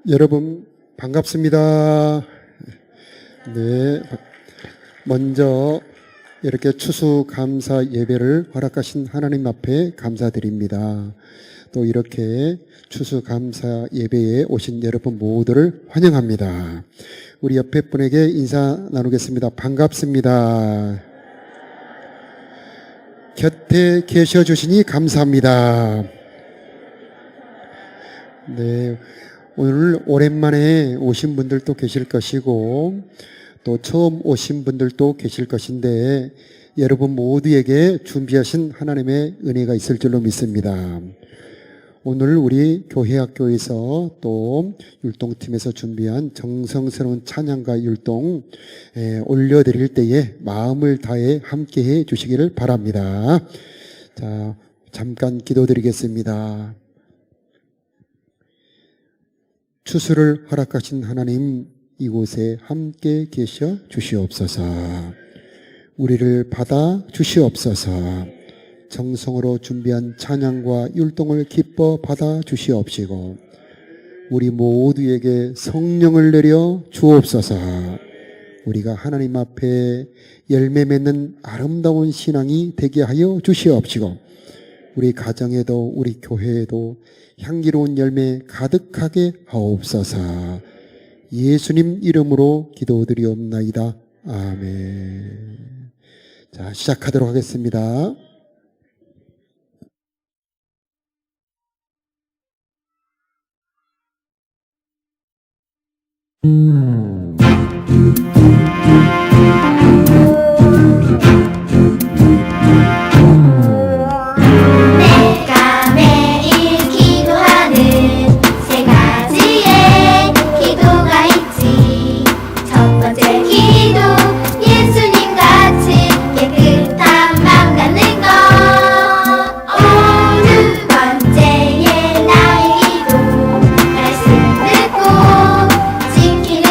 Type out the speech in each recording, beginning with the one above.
여러분 반갑습니다. 네, 먼저 이렇게 추수감사 예배를 허락하신 하나님 앞에 감사드립니다. 또 이렇게 추수감사 예배에 오신 여러분 모두를 환영합니다. 우리 옆에 분에게 인사 나누겠습니다. 반갑습니다. 곁에 계셔 주시니 감사합니다. 네, 오늘 오랜만에 오신 분들도 계실 것이고 또 처음 오신 분들도 계실 것인데 여러분 모두에게 준비하신 하나님의 은혜가 있을 줄로 믿습니다. 오늘 우리 교회학교에서 또 율동팀에서 준비한 정성스러운 찬양과 율동 올려드릴 때에 마음을 다해 함께해 주시기를 바랍니다. 자, 잠깐 기도드리겠습니다. 추수를 허락하신 하나님, 이곳에 함께 계셔 주시옵소서. 우리를 받아 주시옵소서. 정성으로 준비한 찬양과 율동을 기뻐 받아 주시옵시고 우리 모두에게 성령을 내려 주옵소서. 우리가 하나님 앞에 열매 맺는 아름다운 신앙이 되게 하여 주시옵시고 우리 가정에도 우리 교회에도 향기로운 열매 가득하게 하옵소서. 예수님 이름으로 기도드리옵나이다. 아멘. 자, 시작하도록 하겠습니다. 내가 매일 기도하는 세 가지의 기도가 있지. 첫 번째 기도, 예수님 같이 깨끗한 맘 갖는 것. 두 번째의 나의 기도, 말씀 듣고 지키는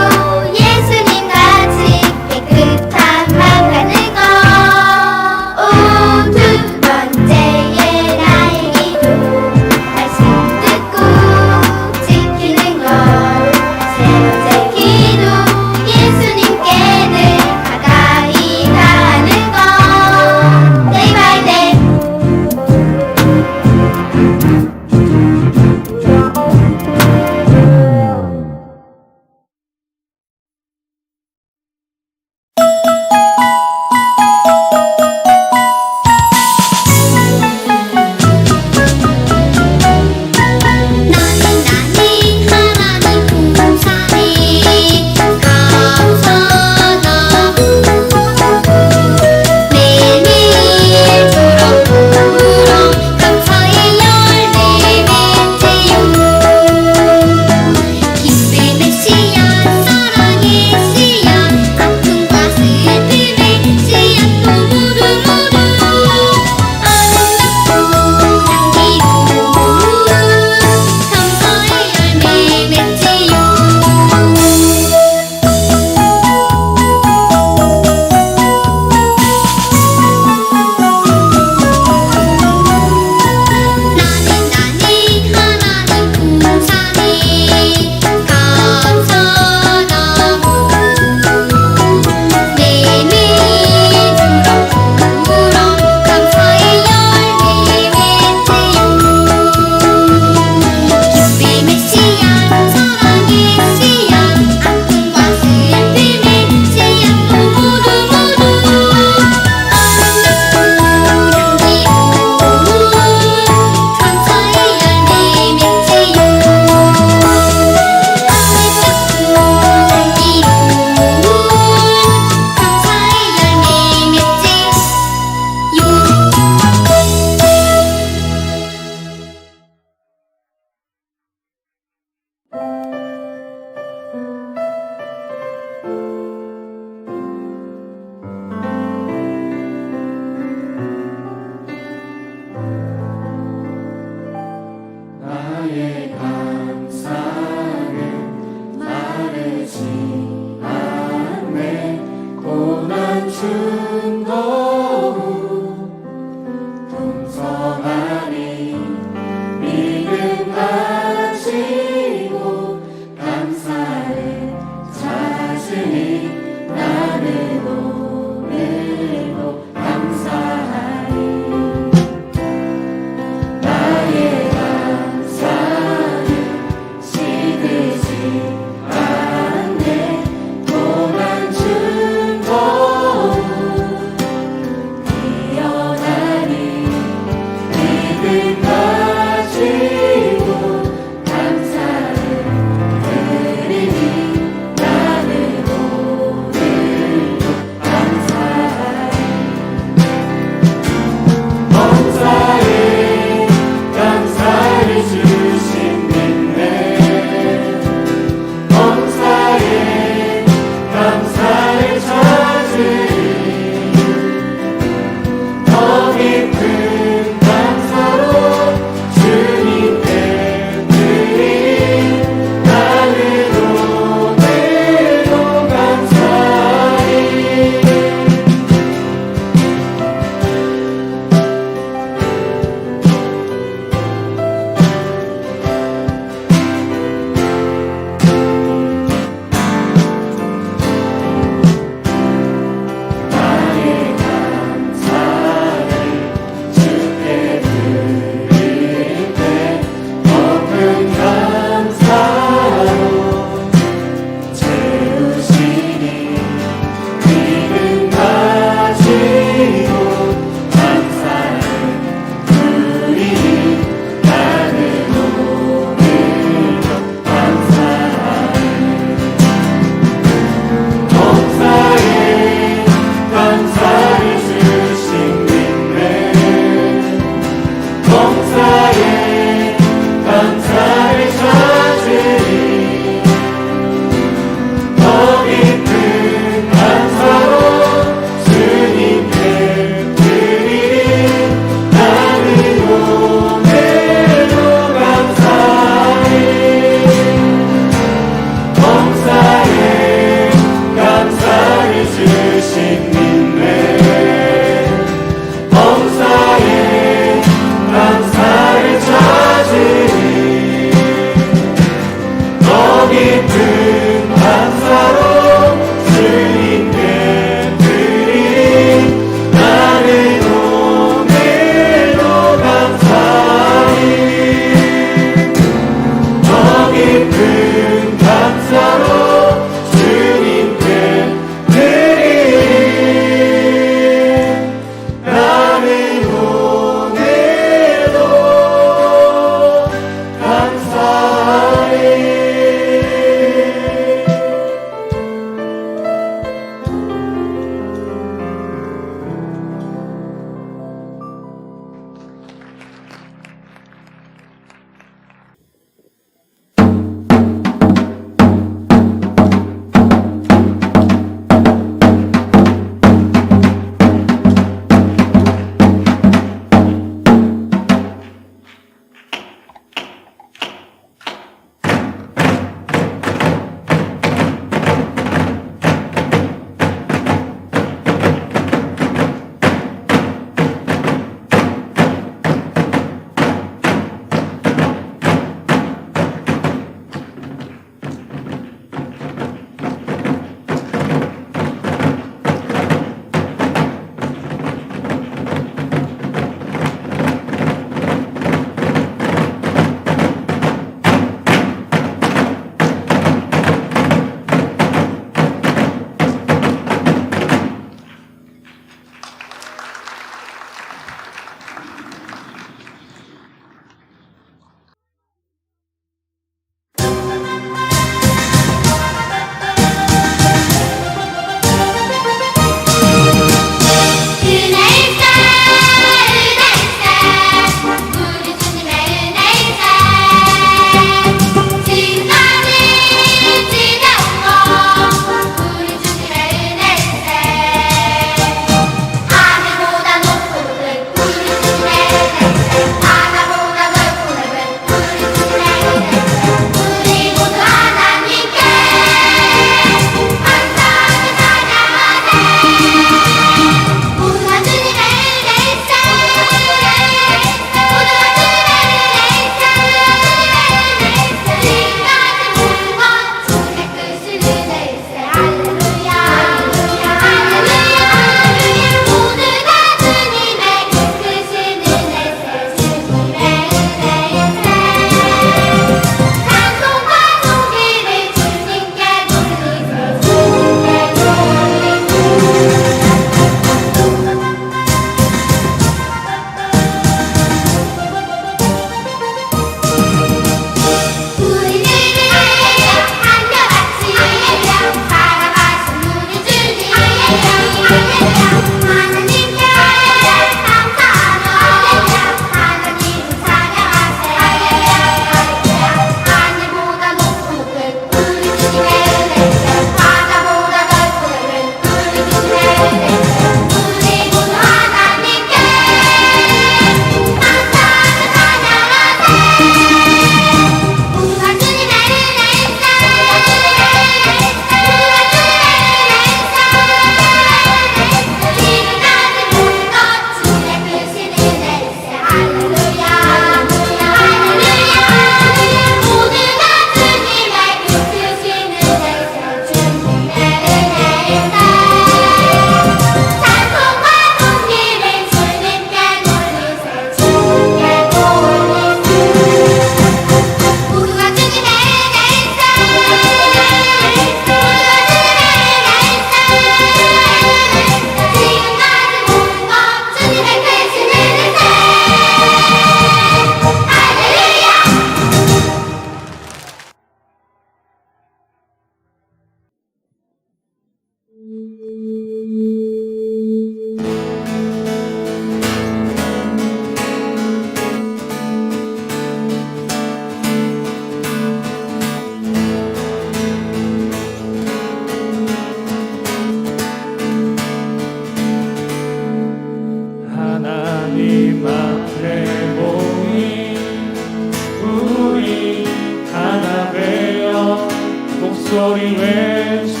목소리 외쳐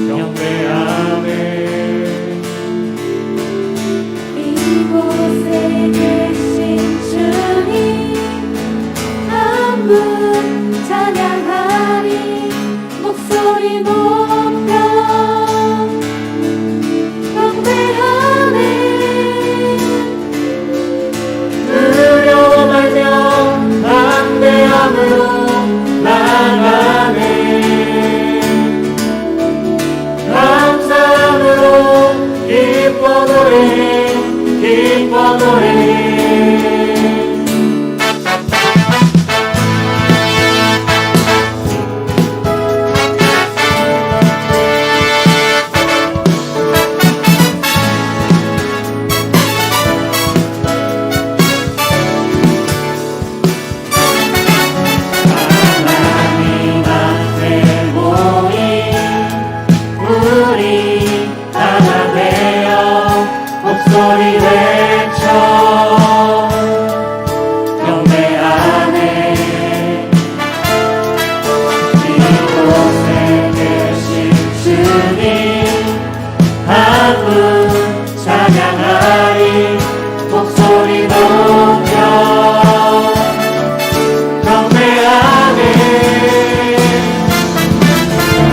경배하네. 이곳에 계신 주님 한 분 찬양하리. 목소리 높여 경배하네. 두려워하며 담대함으로 나가네. 감사함으로 기뻐 노래해, 기뻐 노래해. 하나님 앞에 모인 우리 하나 되어 목소리 외쳐 경배하네. 이곳에 계신 주님 한 분 찬양하리. 목소리 높여 경배하네.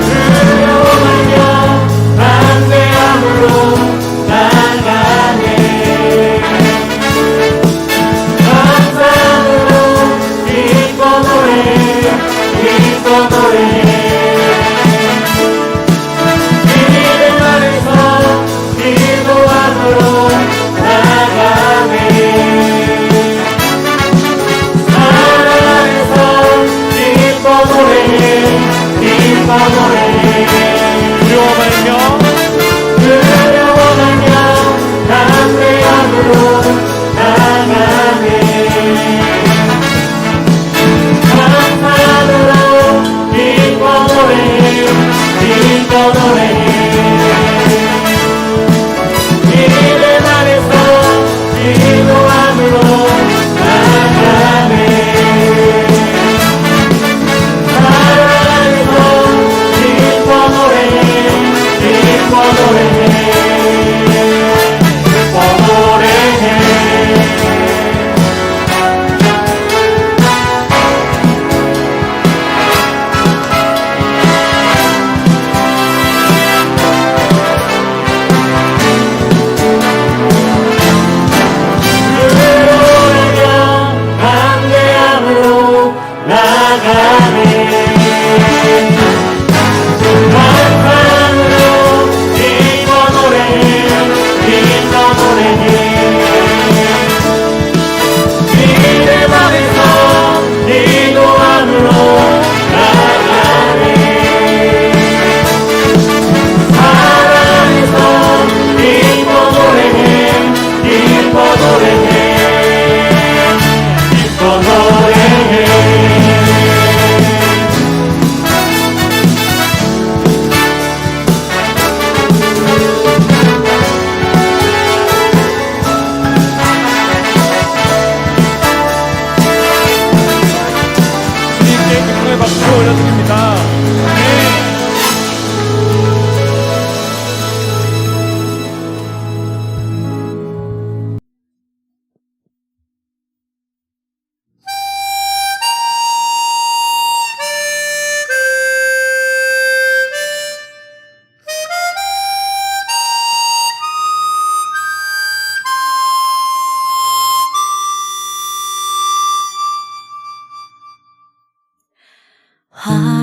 두려워하며 담대함으로 나가네. 감사함으로 기뻐 노래해, 기뻐 노래해. 믿음 안에서 기도함으로 나가네. 사랑 안에서 기뻐 노래해, 기뻐 노래해. 두려워하며 담대함으로 나가네. 감사함으로 기뻐 노래해, 기뻐 노래해. 믿음 안에서 기도함으로 나가네. 사랑 안에서 기뻐 노래해, 기뻐 노래해, 기뻐 노래해. 두려워하며 담대함으로 나가네. 감사함으로 기뻐 노래해, 기뻐 노래해. 믿음 안에서 기도함으로 나가네. 사랑 안에서 기뻐 노래해, 기뻐 노래해, 기뻐 노래해. 주님께 기쁨의 박수 올려드립니다.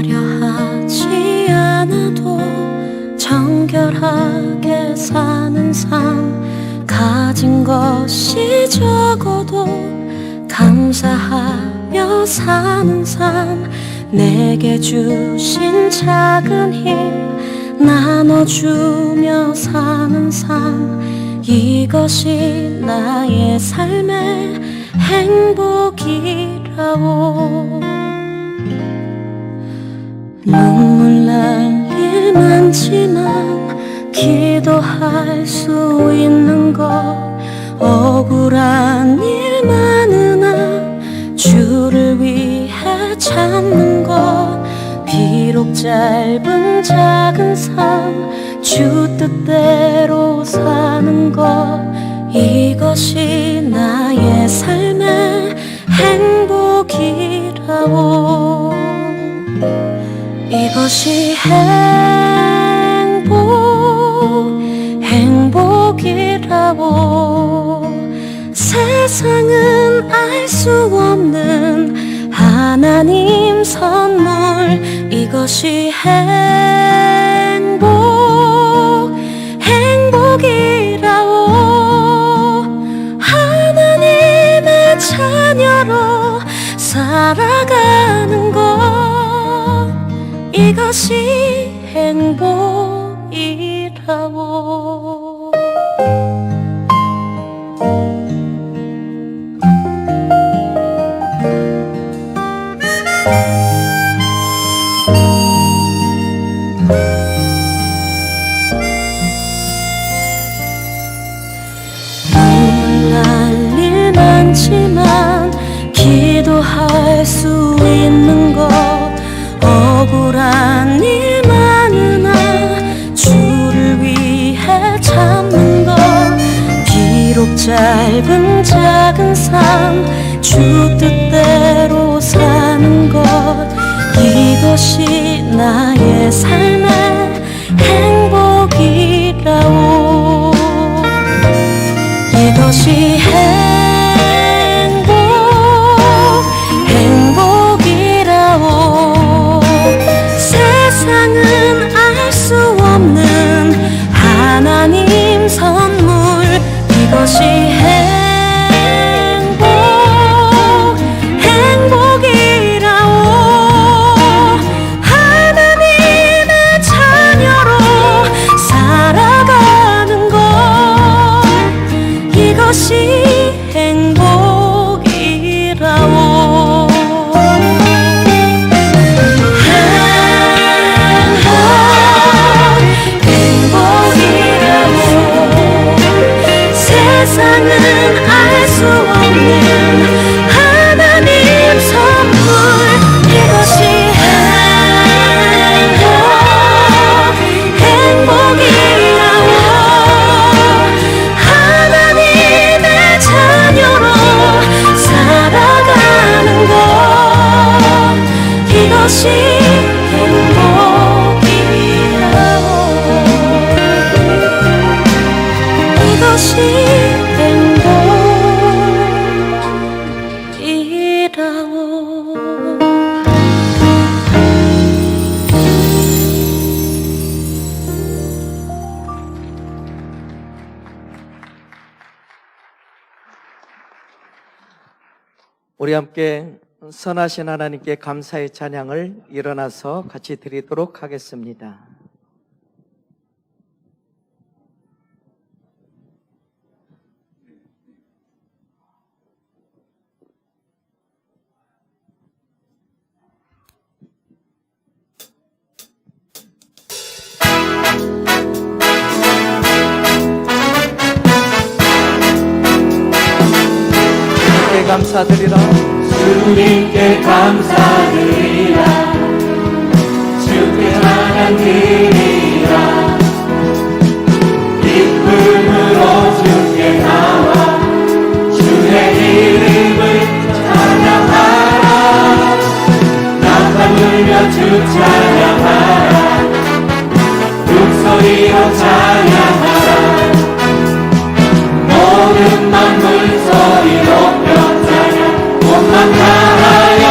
화려하지 않아도 정결하게 사는 삶, 가진 것이 적어도 감사하며 사는 삶, 내게 주신 작은 힘 나눠주며 사는 삶, 이것이 나의 삶의 행복이라오. 눈물 날 일 많지만 기도할 수 있는 것, 억울한 일 많으나 주를 위해 참는 것, 짧은 작은 삶 주 뜻대로 사는 것 이것이 나의 삶의 행복이라오 이것이 행복이라오 세상은 알 수 없는 하나님 선물 이것이 행복이라오 하나님의 자녀로 살아가는 것 이것이 행복이라오 눈물 날 일 많지만 기도할 수 있는 것 억울한 일 많으나 주를 위해 참는 것 비록 짧은 작은 삶 주 뜻대로 사는 것 이것이 나의 삶의 행복이라오 이것이 행복이라오 세상은 알 수 없는 하나님 선물 이것이 행복이라오 하나님의 자녀로 살아가는 것 이것이 행복이라오 행복이라오 세상은 알 수 없는 하나님 선물 이것이 행복이라오 하나님의 자녀로 살아가는 것 이것이 행복이라오 이것이 행복이라오 우리 함께 선하신 하나님께 감사의 찬양을 일어나서 같이 드리도록 하겠습니다. 주님께 감사드리라 주님께 감사드리라 주께 찬양드리라 기쁨으로 주께 나와 주의 이름을 찬양하라 나팔 불며 주 찬양하라 목소리로 찬양하라 모든 만물 소리 높여 찬양 온만 다하여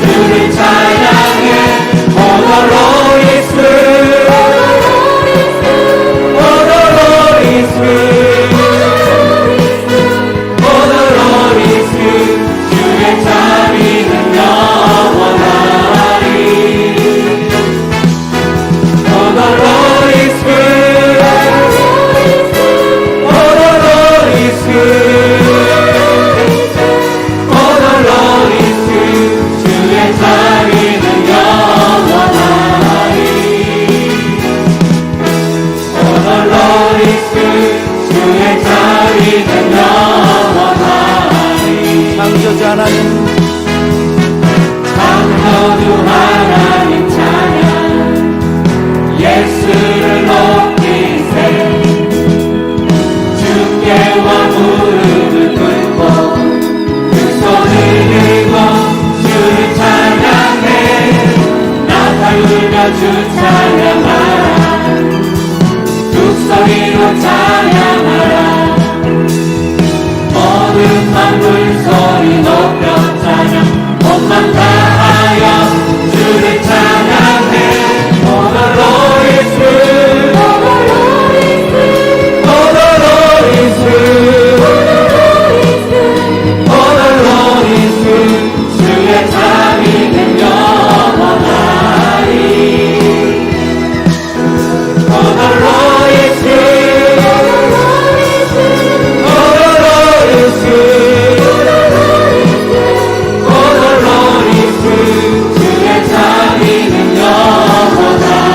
주를 찬양해 오더로리스 오더로리스 오더로리스 주의 자비는 영원하리 오더로리스 오더로리스 오더로리스 주의 자비는 영원하리 오더로리스 주의 자비는 영원하리 창조주 하나님 창조주 하나님 찬양 만물 소리 높여 찬양 온만 다하여 주를 찬양해 주의 자비는 영원하리 주의 자비는 영원하리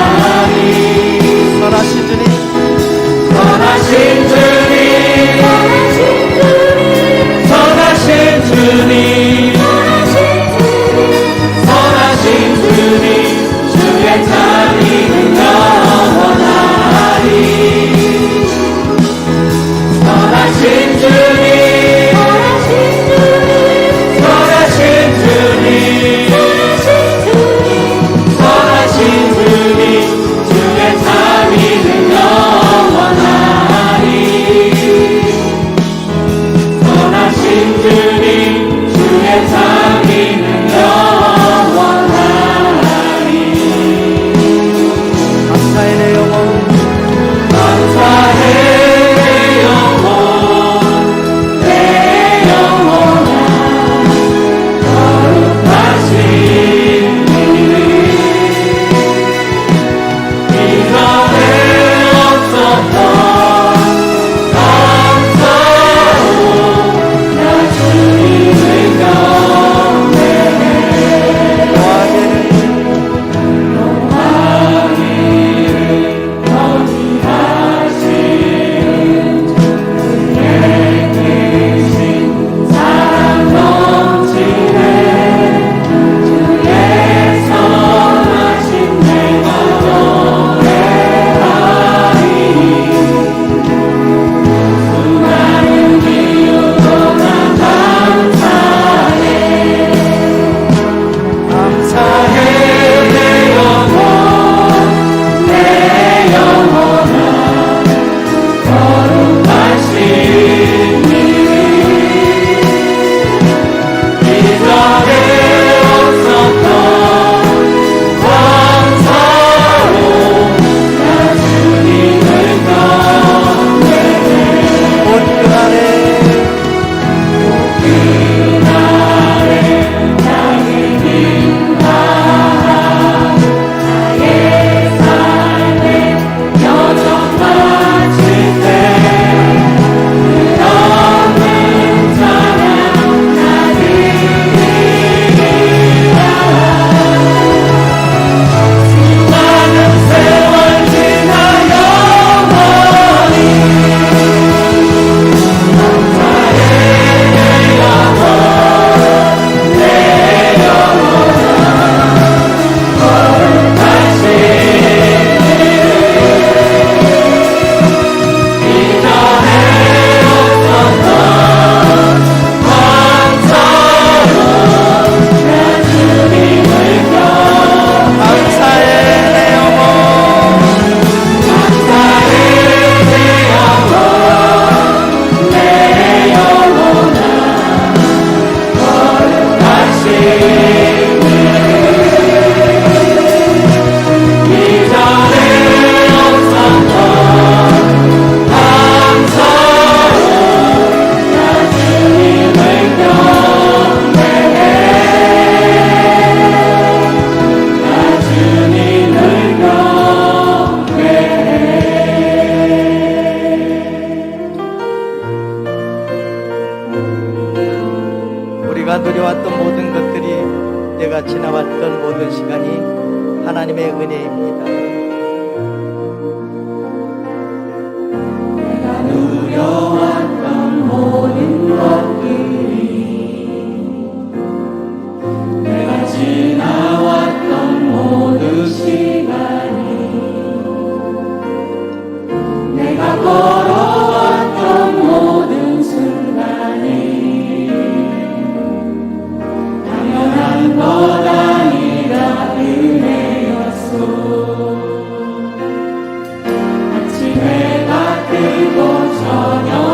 선하신 주님, 선하신 주님 선하신 주님 선하신 주님 주의 자비는 영원하리 선하신 주님 선하신 주님 선하신 주님 주의 자비는 영원하리 선하신 주님 주의 자비는 영원하리 감사의 내 영혼, 감사해 내 영혼 내 영혼아 거룩하신 이름 이전에 없었던 감사로 나 주님을 경배해 사랑 넘치네 주의 선하신 내가 노래하리 수많은 이유로 난 감사해 감사해 내 영혼 내 영혼아 거룩하신 이름 이전에 없었던 감사로 나 주님을 경배해 온 그날에 그날에 나의 인하하 나의 삶에 여정 마칠 때 끝없는 찬양 나 드리리라 수많은 세월 지나 영원히 감사해 내 영혼 내 영혼아 거룩하신 이전에 없었던 감사로 나 주님을 감사의 내 영혼, 감사해 내 영혼 내 영혼아 거룩하신 이전에 없었던 감사로 나 주님을 경배해 나 주님을 경배해 우리가 누려왔던 모든 것들이, 내가 지나왔던 모든 시간이 하나님의 은혜입니다. 누려왔던 모든 것들이 내가 지나왔던 모든 시간이 내가 걸어왔던 모든 순간이 당연한 것 아니라 은혜였소 마치 해가 뜨고 저녁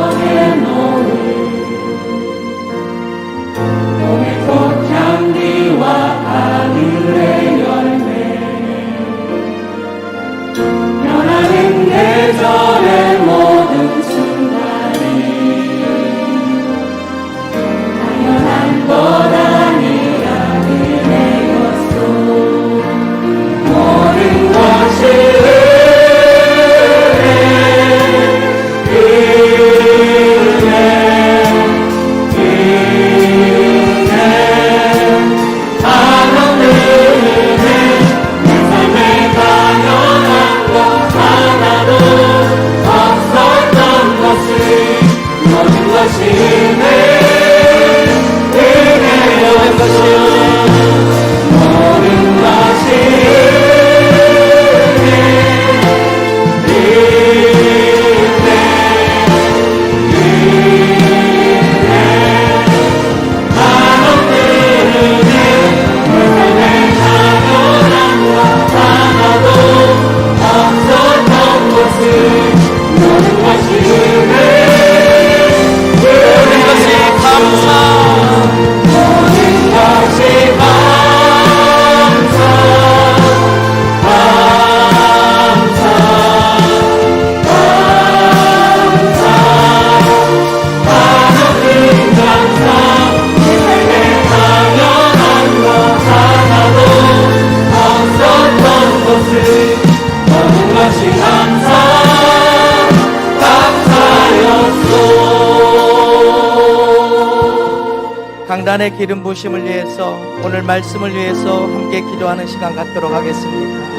강단의 기름 부심을 위해서 오늘 말씀을 위해서 함께 기도하는 시간 갖도록 하겠습니다.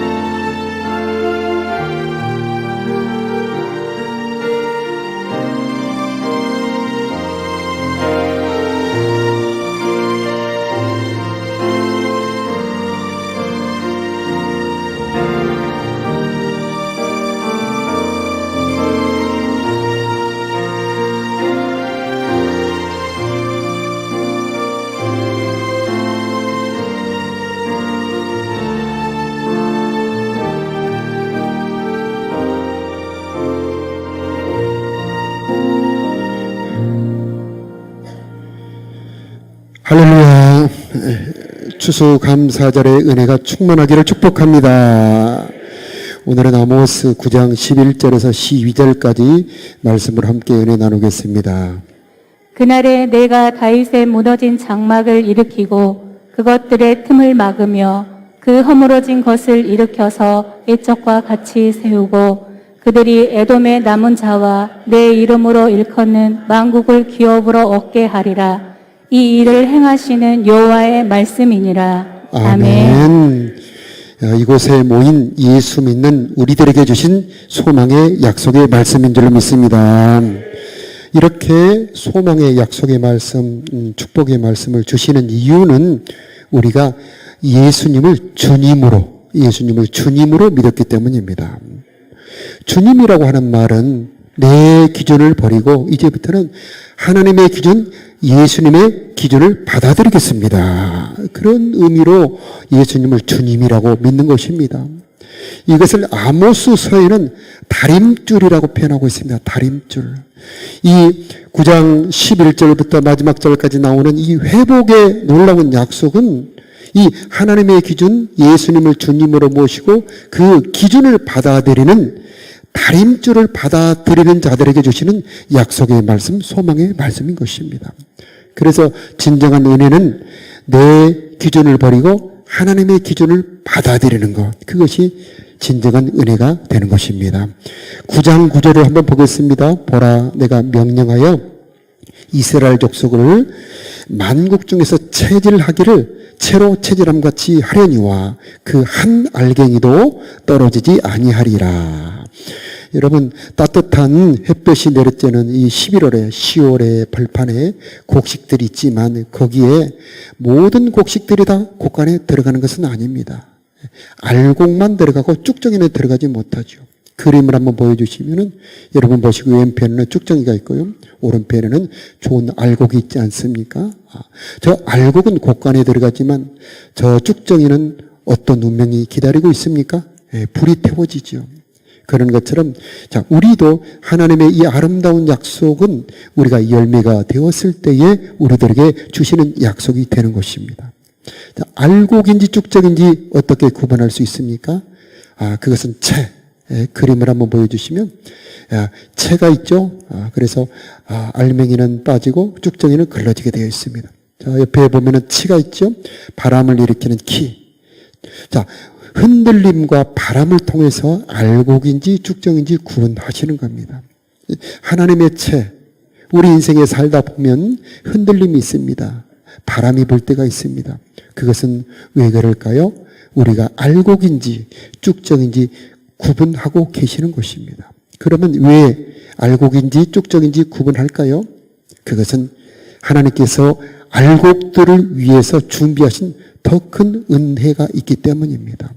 할렐루야. 추수감사절의 은혜가 충만하기를 축복합니다. 오늘은 아모스 9장 11절에서 12절까지 말씀을 함께 은혜 나누겠습니다. 그날에 내가 다윗의 무너진 장막을 일으키고 그것들의 틈을 막으며 그 허물어진 것을 일으켜서 옛적과 같이 세우고 그들이 에돔의 남은 자와 내 이름으로 일컫는 만국을 기업으로 얻게 하리라. 이 일을 행하시는 여호와의 말씀이니라. 아멘. 이곳에 모인 예수 믿는 우리들에게 주신 소망의 약속의 말씀인 줄로 믿습니다. 이렇게 소망의 약속의 말씀, 축복의 말씀을 주시는 이유는 우리가 예수님을 주님으로 믿었기 때문입니다. 주님이라고 하는 말은 내 기준을 버리고 이제부터는 하나님의 기준, 예수님의 기준을 받아들이겠습니다. 그런 의미로 예수님을 주님이라고 믿는 것입니다. 이것을 아모스서에는 다림줄이라고 표현하고 있습니다. 다림줄. 이 9장 11절부터 마지막 절까지 나오는 이 회복의 놀라운 약속은 이 하나님의 기준, 예수님을 주님으로 모시고 그 기준을 받아들이는 다림줄을 받아들이는 자들에게 주시는 약속의 말씀, 소망의 말씀인 것입니다. 그래서 진정한 은혜는 내 기준을 버리고 하나님의 기준을 받아들이는 것, 그것이 진정한 은혜가 되는 것입니다. 9장 9절을 한번 보겠습니다. 보라, 내가 명령하여 이스라엘 족속을 만국 중에서 체질하기를 채로 체질함 같이 하려니와 그 한 알갱이도 떨어지지 아니하리라. 여러분, 따뜻한 햇볕이 내려쬐는 이 11월에 10월에 벌판에 곡식들이 있지만 거기에 모든 곡식들이 다 곡간에 들어가는 것은 아닙니다. 알곡만 들어가고 쭉정이는 들어가지 못하죠. 그림을 한번 보여주시면은 여러분 보시고 왼편에는 쭉정이가 있고요. 오른편에는 좋은 알곡이 있지 않습니까? 저 알곡은 곡간에 들어가지만 저 쭉정이는 어떤 운명이 기다리고 있습니까? 불이 태워지죠. 그런 것처럼 자, 우리도 하나님의 이 아름다운 약속은 우리가 열매가 되었을 때에 우리들에게 주시는 약속이 되는 것입니다. 자, 알곡인지 쭉정인지 어떻게 구분할 수 있습니까? 그것은 채. 그림을 한번 보여주시면 채가 있죠. 그래서 알맹이는 빠지고 쭉정이는 걸러지게 되어 있습니다. 자, 옆에 보면은 치가 있죠. 바람을 일으키는 키. 자, 흔들림과 바람을 통해서 알곡인지 쭉정인지 구분하시는 겁니다. 하나님의 채, 우리 인생에 살다 보면 흔들림이 있습니다. 바람이 불 때가 있습니다. 그것은 왜 그럴까요? 우리가 알곡인지 쭉정인지 구분하고 계시는 것입니다. 그러면 왜 알곡인지 쭉정인지 구분할까요? 그것은 하나님께서 알곡들을 위해서 준비하신 더 큰 은혜가 있기 때문입니다.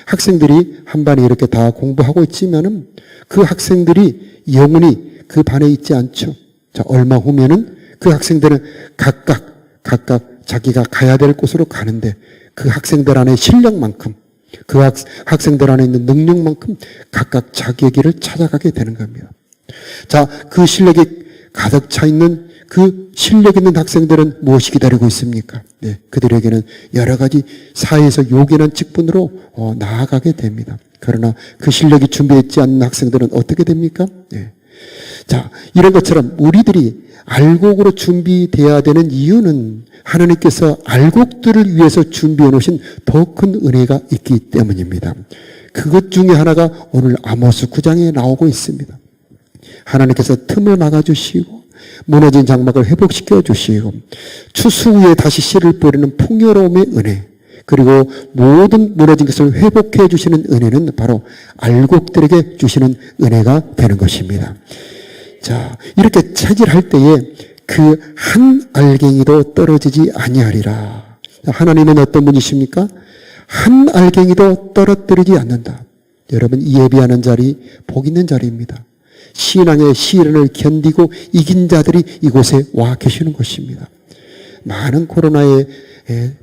학생들이 한 반에 이렇게 다 공부하고 있지만은 그 학생들이 영원히 그 반에 있지 않죠. 자, 얼마 후면은 그 학생들은 각각 자기가 가야 될 곳으로 가는데 그 학생들 안에 실력만큼 그 학생들 안에 있는 능력만큼 각각 자기의 길을 찾아가게 되는 겁니다. 자, 그 실력이 가득 차 있는 그 실력 있는 학생들은 무엇이 기다리고 있습니까? 네, 그들에게는 여러 가지 사회에서 요긴한 직분으로 나아가게 됩니다. 그러나 그 실력이 준비되지 않는 학생들은 어떻게 됩니까? 네. 자, 이런 것처럼 우리들이 알곡으로 준비되어야 되는 이유는 하나님께서 알곡들을 위해서 준비해 놓으신 더 큰 은혜가 있기 때문입니다. 그것 중에 하나가 오늘 아모스 9장에 나오고 있습니다. 하나님께서 틈을 막아주시고 무너진 장막을 회복시켜 주시고 추수 후에 다시 씨를 뿌리는 풍요로움의 은혜, 그리고 모든 무너진 것을 회복해 주시는 은혜는 바로 알곡들에게 주시는 은혜가 되는 것입니다. 자, 이렇게 체질할 때에 그 한 알갱이도 떨어지지 아니하리라. 하나님은 어떤 분이십니까? 한 알갱이도 떨어뜨리지 않는다. 여러분, 이 예비하는 자리 복 있는 자리입니다. 신앙의 시련을 견디고 이긴 자들이 이곳에 와 계시는 것입니다. 많은 코로나에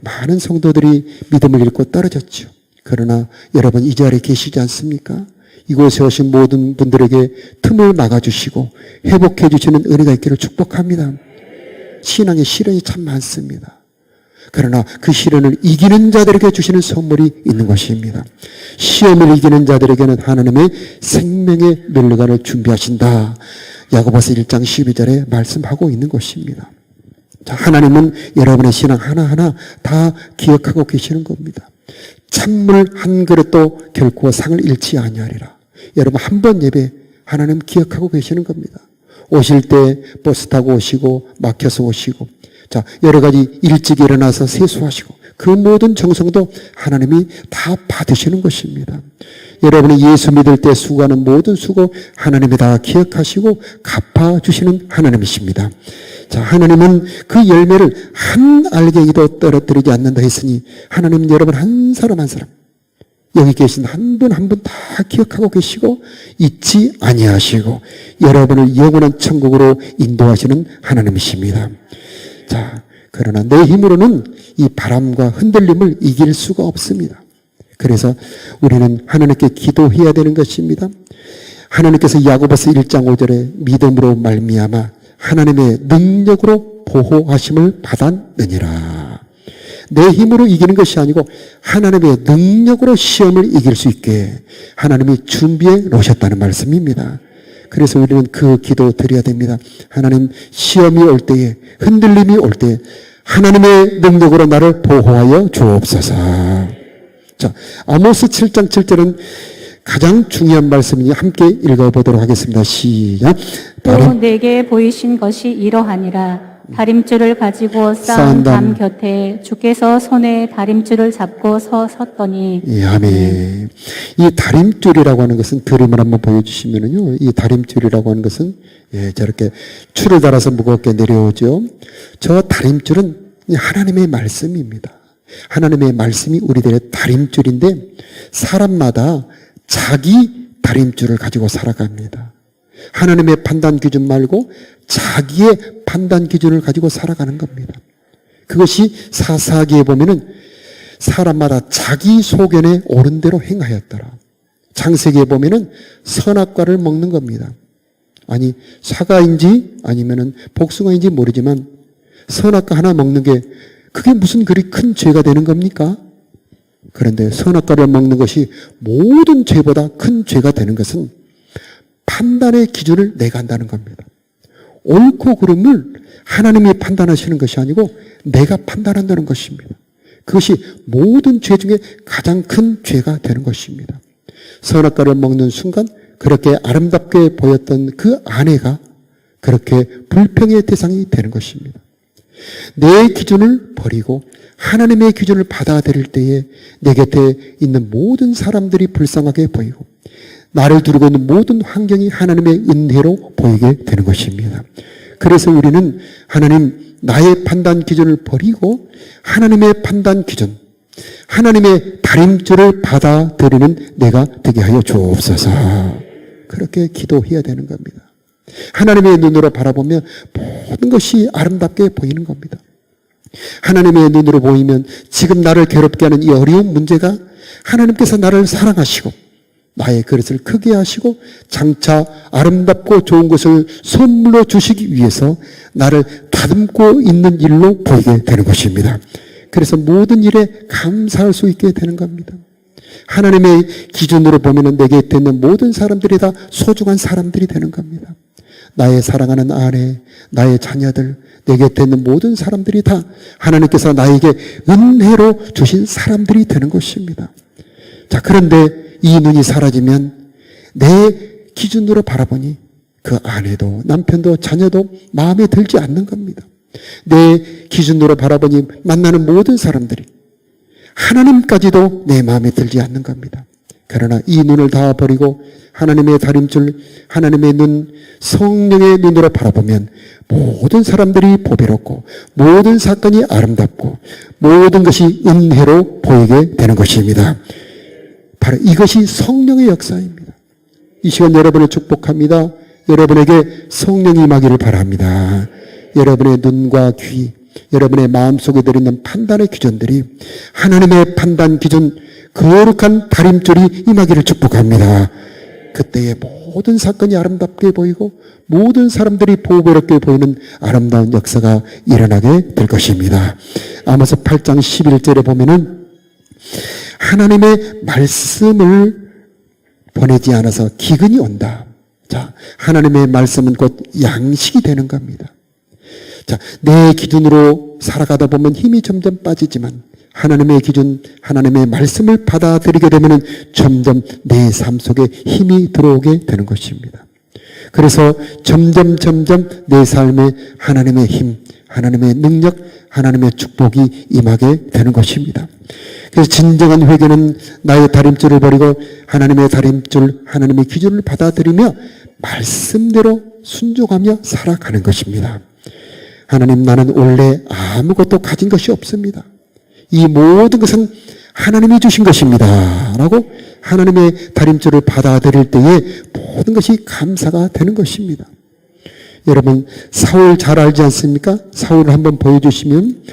많은 성도들이 믿음을 잃고 떨어졌죠. 그러나 여러분 이 자리에 계시지 않습니까? 이곳에 오신 모든 분들에게 틈을 막아주시고 회복해 주시는 은혜가 있기를 축복합니다. 신앙의 시련이 참 많습니다. 그러나 그 시련을 이기는 자들에게 주시는 선물이 있는 것입니다. 시험을 이기는 자들에게는 하나님의 생명의 멸류관을 준비하신다. 야고보서 1장 12절에 말씀하고 있는 것입니다. 자, 하나님은 여러분의 신앙 하나하나 다 기억하고 계시는 겁니다. 찬물 한 그릇도 결코 상을 잃지 아니하리라. 여러분 한 번 예배 하나님 기억하고 계시는 겁니다. 오실 때 버스 타고 오시고 막혀서 오시고, 자, 여러 가지 일찍 일어나서 세수하시고 그 모든 정성도 하나님이 다 받으시는 것입니다. 여러분이 예수 믿을 때 수고하는 모든 수고 하나님이 다 기억하시고 갚아주시는 하나님이십니다. 자, 하나님은 그 열매를 한 알갱이도 떨어뜨리지 않는다 했으니 하나님은 여러분 한 사람 한 사람, 여기 계신 한 분 한 분 다 기억하고 계시고 잊지 아니하시고 여러분을 영원한 천국으로 인도하시는 하나님이십니다. 자, 그러나 내 힘으로는 이 바람과 흔들림을 이길 수가 없습니다. 그래서 우리는 하나님께 기도해야 되는 것입니다. 하나님께서 야고보서 1장 5절에 믿음으로 말미암아 하나님의 능력으로 보호하심을 받았느니라. 내 힘으로 이기는 것이 아니고 하나님의 능력으로 시험을 이길 수 있게 하나님이 준비해 놓으셨다는 말씀입니다. 그래서 우리는 그 기도 드려야 됩니다. 하나님, 시험이 올 때에, 흔들림이 올 때에 하나님의 능력으로 나를 보호하여 주옵소서. 자, 아모스 7장 7절은 가장 중요한 말씀이니 함께 읽어보도록 하겠습니다. 시작. 또 내게 보이신 것이 이러하니라. 다림줄을 가지고 쌓은 담 곁에 주께서 손에 다림줄을 잡고 섰더니. 예, 아멘. 이 다림줄이라고 하는 것은 그림을 한번 보여주시면은요, 이 다림줄이라고 하는 것은 저렇게 줄을 달아서 무겁게 내려오죠. 저 다림줄은 하나님의 말씀입니다. 하나님의 말씀이 우리들의 다림줄인데 사람마다 자기 다림줄을 가지고 살아갑니다. 하나님의 판단 기준 말고 자기의 판단 기준을 가지고 살아가는 겁니다. 그것이 사사기에 보면은 사람마다 자기 소견에 옳은 대로 행하였더라. 창세기에 보면은 선악과를 먹는 겁니다. 아니, 사과인지 아니면은 복숭아인지 모르지만 선악과 하나 먹는 게 그게 무슨 그리 큰 죄가 되는 겁니까? 그런데 선악과를 먹는 것이 모든 죄보다 큰 죄가 되는 것은 판단의 기준을 내가 한다는 겁니다. 옳고 그름을 하나님이 판단하시는 것이 아니고 내가 판단한다는 것입니다. 그것이 모든 죄 중에 가장 큰 죄가 되는 것입니다. 선악과를 먹는 순간 그렇게 아름답게 보였던 그 아내가 그렇게 불평의 대상이 되는 것입니다. 내 기준을 버리고 하나님의 기준을 받아들일 때에 내 곁에 있는 모든 사람들이 불쌍하게 보이고 나를 두르고 있는 모든 환경이 하나님의 은혜로 보이게 되는 것입니다. 그래서 우리는 하나님, 나의 판단 기준을 버리고 하나님의 판단 기준, 하나님의 다림줄을 받아들이는 내가 되게 하여 주옵소서. 그렇게 기도해야 되는 겁니다. 하나님의 눈으로 바라보면 모든 것이 아름답게 보이는 겁니다. 하나님의 눈으로 보이면 지금 나를 괴롭게 하는 이 어려운 문제가 하나님께서 나를 사랑하시고 나의 그릇을 크게 하시고 장차 아름답고 좋은 것을 선물로 주시기 위해서 나를 다듬고 있는 일로 보이게 되는 것입니다. 그래서 모든 일에 감사할 수 있게 되는 겁니다. 하나님의 기준으로 보면 내 곁에 있는 모든 사람들이 다 소중한 사람들이 되는 겁니다. 나의 사랑하는 아내, 나의 자녀들, 내 곁에 있는 모든 사람들이 다 하나님께서 나에게 은혜로 주신 사람들이 되는 것입니다. 자, 그런데 이 눈이 사라지면 내 기준으로 바라보니 그 아내도 남편도 자녀도 마음에 들지 않는 겁니다. 내 기준으로 바라보니 만나는 모든 사람들이 하나님까지도 내 마음에 들지 않는 겁니다. 그러나 이 눈을 다 버리고 하나님의 다림줄, 하나님의 눈, 성령의 눈으로 바라보면 모든 사람들이 보배롭고 모든 사건이 아름답고 모든 것이 은혜로 보이게 되는 것입니다. 바로 이것이 성령의 역사입니다. 이 시간 여러분을 축복합니다. 여러분에게 성령이 임하기를 바랍니다. 여러분의 눈과 귀, 여러분의 마음속에 들어있는 판단의 기준들이 하나님의 판단 기준, 거룩한 다림줄이 임하기를 축복합니다. 그때의 모든 사건이 아름답게 보이고 모든 사람들이 보배롭게 보이는 아름다운 역사가 일어나게 될 것입니다. 아모스 8장 11절에 보면은 하나님의 말씀을 보내지 않아서 기근이 온다. 자, 하나님의 말씀은 곧 양식이 되는 겁니다. 자, 내 기준으로 살아가다 보면 힘이 점점 빠지지만 하나님의 기준, 하나님의 말씀을 받아들이게 되면 점점 내 삶 속에 힘이 들어오게 되는 것입니다. 그래서 점점 내 삶에 하나님의 힘, 하나님의 능력, 하나님의 축복이 임하게 되는 것입니다. 그래서 진정한 회개는 나의 다림줄을 버리고 하나님의 다림줄, 하나님의 기준을 받아들이며 말씀대로 순종하며 살아가는 것입니다. 하나님, 나는 원래 아무것도 가진 것이 없습니다. 이 모든 것은 하나님이 주신 것입니다. 라고 하나님의 다림줄을 받아들일 때에 모든 것이 감사가 되는 것입니다. 여러분, 사울 잘 알지 않습니까? 사울을 한번 보여주시면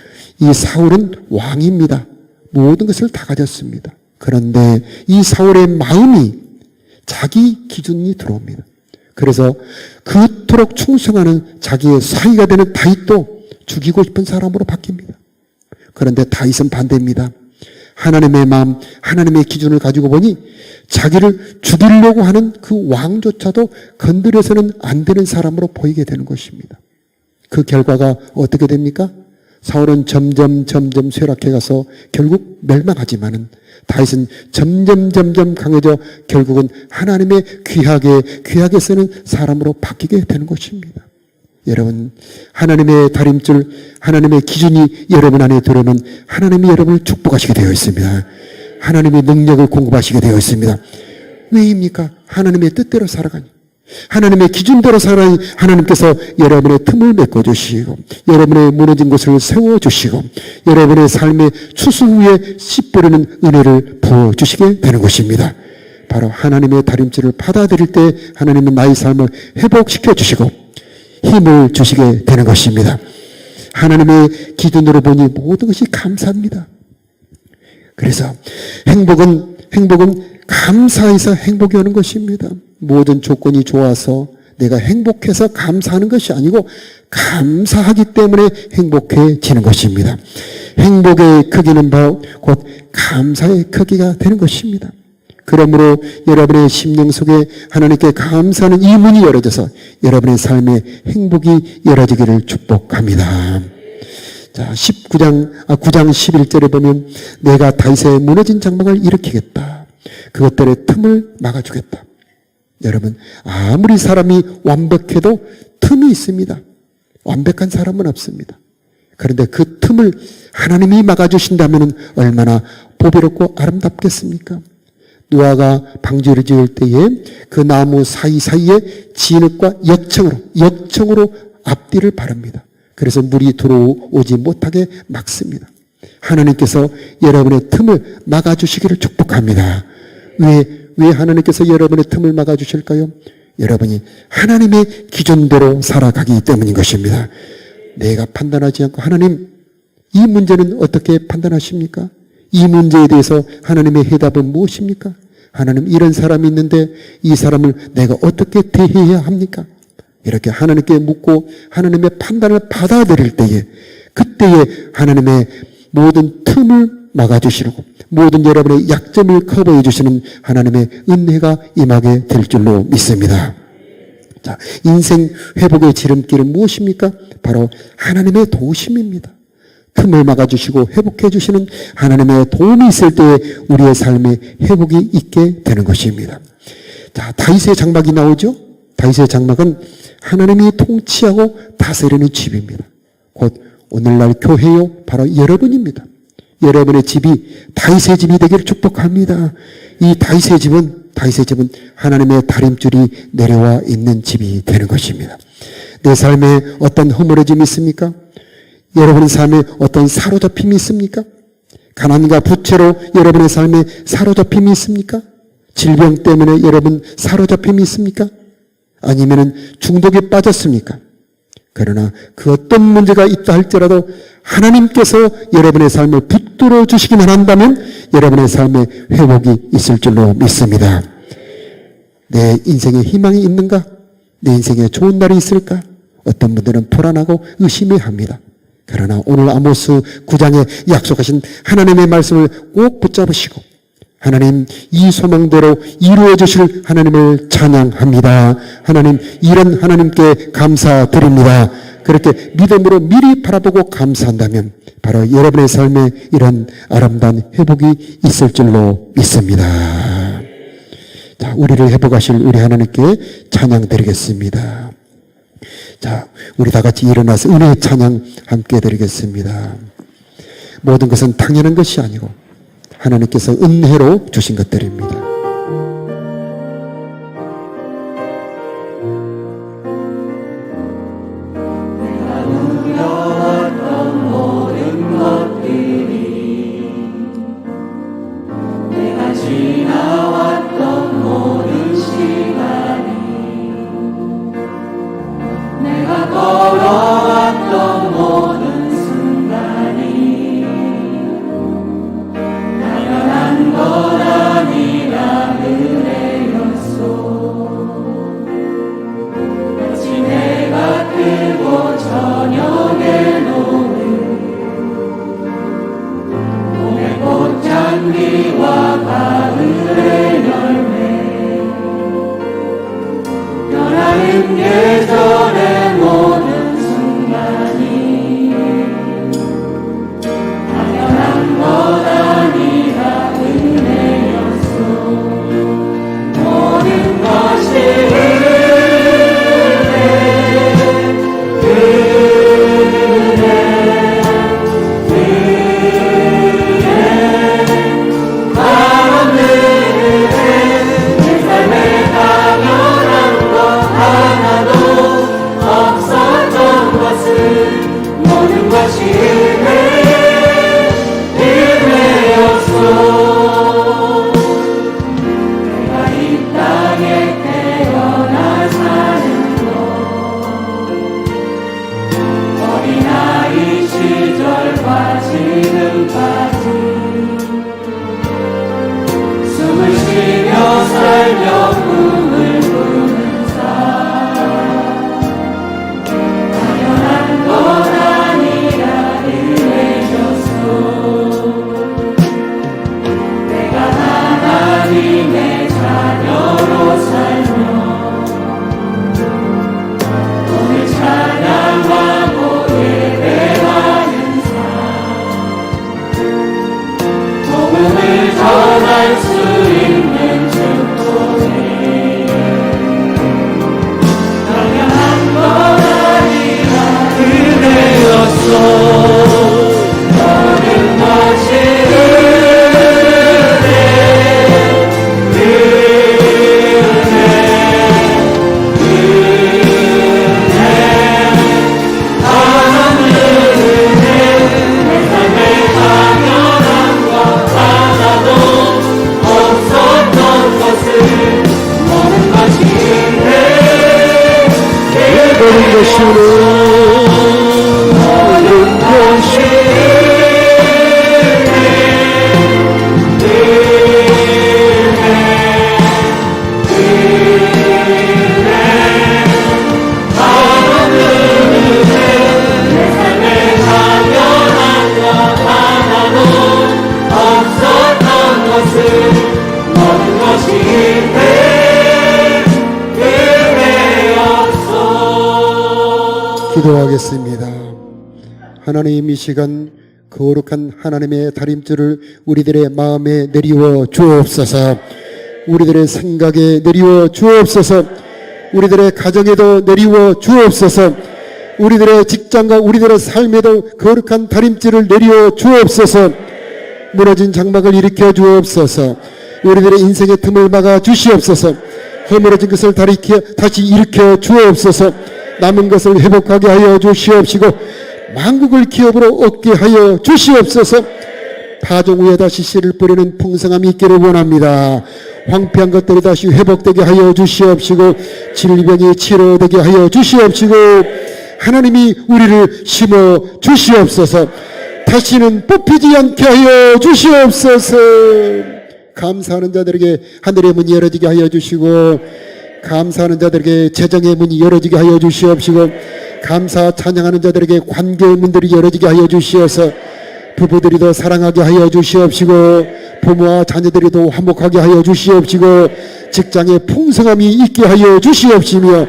이 사울은 왕입니다. 모든 것을 다 가졌습니다. 그런데 이 사울의 마음이 자기 기준이 들어옵니다. 그래서 그토록 충성하는 자기의 사위가 되는 다윗도 죽이고 싶은 사람으로 바뀝니다. 그런데 다윗은 반대입니다. 하나님의 마음, 하나님의 기준을 가지고 보니 자기를 죽이려고 하는 그 왕조차도 건드려서는 안 되는 사람으로 보이게 되는 것입니다. 그 결과가 어떻게 됩니까? 사울은 점점 쇠락해 가서 결국 멸망하지만은 다윗은 점점 강해져 결국은 하나님의 귀하게 쓰는 사람으로 바뀌게 되는 것입니다. 여러분, 하나님의 다림줄, 하나님의 기준이 여러분 안에 들어오면 하나님이 여러분을 축복하시게 되어 있습니다. 하나님의 능력을 공급하시게 되어 있습니다. 왜입니까? 하나님의 뜻대로 살아가니, 하나님의 기준대로 살아가니 하나님께서 여러분의 틈을 메꿔주시고 여러분의 무너진 곳을 세워주시고 여러분의 삶의 추수 후에 씨 뿌리는 은혜를 부어주시게 되는 것입니다. 바로 하나님의 다림줄을 받아들일 때 하나님은 나의 삶을 회복시켜 주시고 힘을 주시게 되는 것입니다. 하나님의 기준으로 보니 모든 것이 감사합니다. 그래서 행복은 감사해서 행복이 오는 것입니다. 모든 조건이 좋아서 내가 행복해서 감사하는 것이 아니고 감사하기 때문에 행복해지는 것입니다. 행복의 크기는 바로 곧 감사의 크기가 되는 것입니다. 그러므로 여러분의 심령 속에 하나님께 감사하는 이 문이 열어져서 여러분의 삶에 행복이 열어지기를 축복합니다. 자, 9장 11절에 보면 내가 다윗의 무너진 장막을 일으키겠다. 그것들의 틈을 막아주겠다. 여러분, 아무리 사람이 완벽해도 틈이 있습니다. 완벽한 사람은 없습니다. 그런데 그 틈을 하나님이 막아주신다면 얼마나 보배롭고 아름답겠습니까? 노아가 방주를 지을 때에 그 나무 사이사이에 진흙과 역청으로 앞뒤를 바릅니다. 그래서 물이 들어오지 못하게 막습니다. 하나님께서 여러분의 틈을 막아주시기를 축복합니다. 왜 하나님께서 여러분의 틈을 막아주실까요? 여러분이 하나님의 기준대로 살아가기 때문인 것입니다. 내가 판단하지 않고 하나님, 이 문제는 어떻게 판단하십니까? 이 문제에 대해서 하나님의 해답은 무엇입니까? 하나님, 이런 사람이 있는데 이 사람을 내가 어떻게 대해야 합니까? 이렇게 하나님께 묻고 하나님의 판단을 받아들일 때에 그때에 하나님의 모든 틈을 막아주시고 모든 여러분의 약점을 커버해 주시는 하나님의 은혜가 임하게 될 줄로 믿습니다. 자, 인생 회복의 지름길은 무엇입니까? 바로 하나님의 도우심입니다. 틈을 막아주시고 회복해 주시는 하나님의 도움이 있을 때에 우리의 삶에 회복이 있게 되는 것입니다. 자, 다윗의 장막이 나오죠? 다윗의 장막은 하나님이 통치하고 다스리는 집입니다. 곧 오늘날 교회요 바로 여러분입니다. 여러분의 집이 다윗의 집이 되기를 축복합니다. 이 다윗의 집은 하나님의 다림줄이 내려와 있는 집이 되는 것입니다. 내 삶에 어떤 허물어짐이 있습니까? 여러분의 삶에 어떤 사로잡힘이 있습니까? 가난과 부채로 여러분의 삶에 사로잡힘이 있습니까? 질병 때문에 여러분 사로잡힘이 있습니까? 아니면 중독에 빠졌습니까? 그러나 그 어떤 문제가 있다 할지라도 하나님께서 여러분의 삶을 붙들어 주시기만 한다면 여러분의 삶에 회복이 있을 줄로 믿습니다. 내 인생에 희망이 있는가? 내 인생에 좋은 날이 있을까? 어떤 분들은 불안하고 의심해 합니다. 그러나 오늘 아모스 9장에 약속하신 하나님의 말씀을 꼭 붙잡으시고 하나님 이 소망대로 이루어 주실 하나님을 찬양합니다. 하나님 이런 하나님께 감사드립니다. 그렇게 믿음으로 미리 바라보고 감사한다면 바로 여러분의 삶에 이런 아름다운 회복이 있을 줄로 믿습니다. 자, 우리를 회복하실 우리 하나님께 찬양 드리겠습니다. 자, 우리 다 같이 일어나서 은혜의 찬양 함께 드리겠습니다. 모든 것은 당연한 것이 아니고 하나님께서 은혜로 주신 것들입니다. 기도하겠습니다. 하나님, 이 시간 거룩한 하나님의 다림줄을 우리들의 마음에 내리워 주옵소서. 우리들의 생각에 내리워 주옵소서. 우리들의 가정에도 내리워 주옵소서. 우리들의 직장과 우리들의 삶에도 거룩한 다림질을 내리워 주옵소서. 무너진 장막을 일으켜 주옵소서. 우리들의 인생의 틈을 막아 주시옵소서. 허물어진 것을 다시 일으켜 주옵소서. 남은 것을 회복하게 하여 주시옵시고 만국을 기업으로 얻게 하여 주시옵소서. 파종 후에 다시 씨를 뿌리는 풍성함이 있기를 원합니다. 황폐한 것들이 다시 회복되게 하여 주시옵시고 질병이 치료되게 하여 주시옵시고 하나님이 우리를 심어 주시옵소서. 다시는 뽑히지 않게 하여 주시옵소서. 감사하는 자들에게 하늘의 문이 열어지게 하여 주시고 감사하는 자들에게 재정의 문이 열어지게 하여 주시옵시고 감사 찬양하는 자들에게 관계의 문들이 열어지게 하여 주시어서 부부들이 더 사랑하게 하여 주시옵시고 부모와 자녀들이 더 화목하게 하여 주시옵시고 직장에 풍성함이 있게 하여 주시옵시며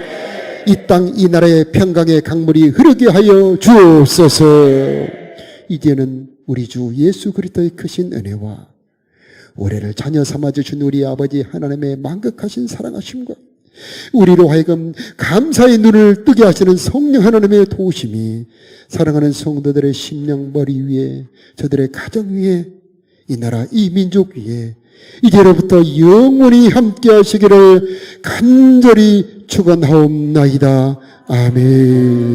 이 땅 이 나라의 평강의 강물이 흐르게 하여 주옵소서. 이제는 우리 주 예수 그리스도의 크신 은혜와 우리를 자녀 삼아주신 우리 아버지 하나님의 만극하신 사랑하심과 우리로 하여금 감사의 눈을 뜨게 하시는 성령 하나님의 도우심이 사랑하는 성도들의 심령 머리 위에 저들의 가정 위에 이 나라 이 민족 위에 이제로부터 영원히 함께 하시기를 간절히 축원하옵나이다. 아멘.